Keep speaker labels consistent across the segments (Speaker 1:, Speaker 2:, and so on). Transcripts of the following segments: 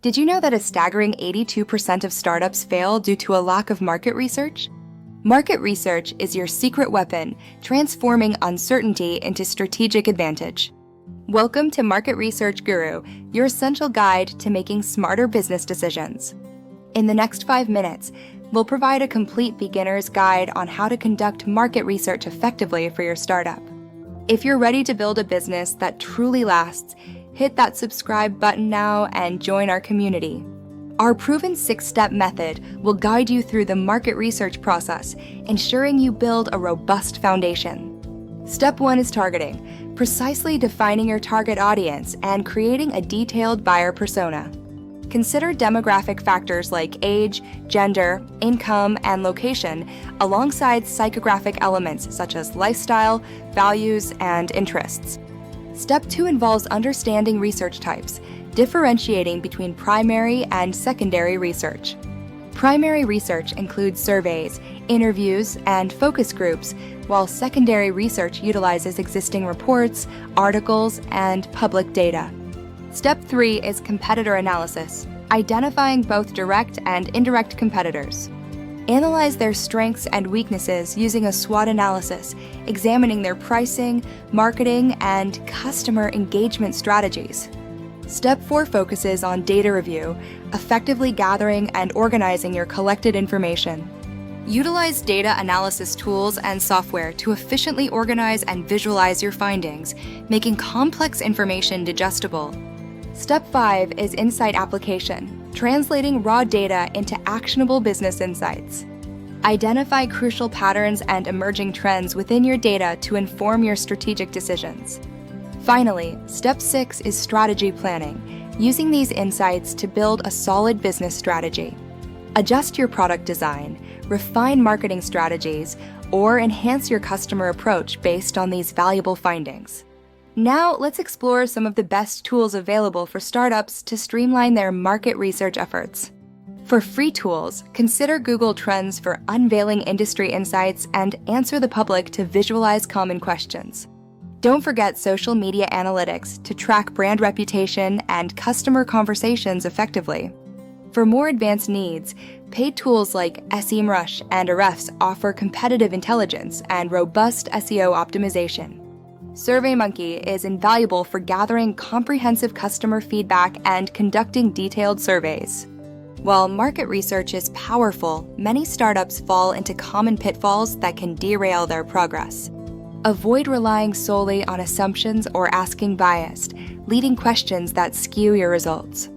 Speaker 1: Did you know that a staggering 82% of startups fail due to a lack of market research? Market research is your secret weapon, transforming uncertainty into strategic advantage. Welcome to Market Research Guru, your essential guide to making smarter business decisions. In the next 5 minutes, we'll provide a complete beginner's guide on how to conduct market research effectively for your startup. If you're ready to build a business that truly lasts, hit that subscribe button now and join our community. Our proven 6-step method will guide you through the market research process, ensuring you build a robust foundation. Step 1 is targeting, precisely defining your target audience and creating a detailed buyer persona. Consider demographic factors like age, gender, income, and location, alongside psychographic elements such as lifestyle, values, and interests. Step 2 involves understanding research types, differentiating between primary and secondary research. Primary research includes surveys, interviews, and focus groups, while secondary research utilizes existing reports, articles, and public data. Step 3 is competitor analysis, identifying both direct and indirect competitors. Analyze their strengths and weaknesses using a SWOT analysis, examining their pricing, marketing, and customer engagement strategies. Step 4 focuses on data review, effectively gathering and organizing your collected information. Utilize data analysis tools and software to efficiently organize and visualize your findings, making complex information digestible. Step 5 is insight application, translating raw data into actionable business insights. Identify crucial patterns and emerging trends within your data to inform your strategic decisions. Finally, Step 6 is strategy planning, using these insights to build a solid business strategy. Adjust your product design, refine marketing strategies, or enhance your customer approach based on these valuable findings. Now, let's explore some of the best tools available for startups to streamline their market research efforts. For free tools, consider Google Trends for unveiling industry insights and answer the public to visualize common questions. Don't forget social media analytics to track brand reputation and customer conversations effectively. For more advanced needs, paid tools like SEMrush and Ahrefs offer competitive intelligence and robust SEO optimization. SurveyMonkey is invaluable for gathering comprehensive customer feedback and conducting detailed surveys. While market research is powerful, many startups fall into common pitfalls that can derail their progress. Avoid relying solely on assumptions or asking biased, leading questions that skew your results.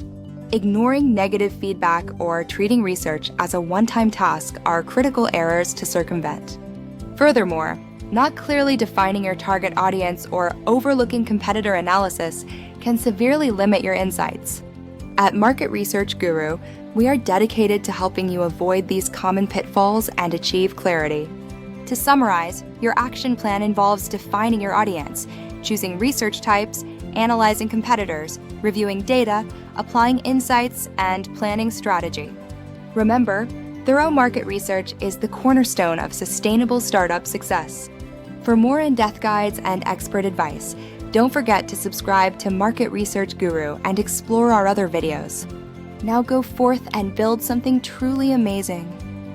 Speaker 1: Ignoring negative feedback or treating research as a one-time task are critical errors to circumvent. Furthermore, not clearly defining your target audience or overlooking competitor analysis can severely limit your insights. At Market Research Guru, we are dedicated to helping you avoid these common pitfalls and achieve clarity. To summarize, your action plan involves defining your audience, choosing research types, analyzing competitors, reviewing data, applying insights, and planning strategy. Remember, thorough market research is the cornerstone of sustainable startup success. For more in-depth guides and expert advice, don't forget to subscribe to Market Research Guru and explore our other videos. Now go forth and build something truly amazing.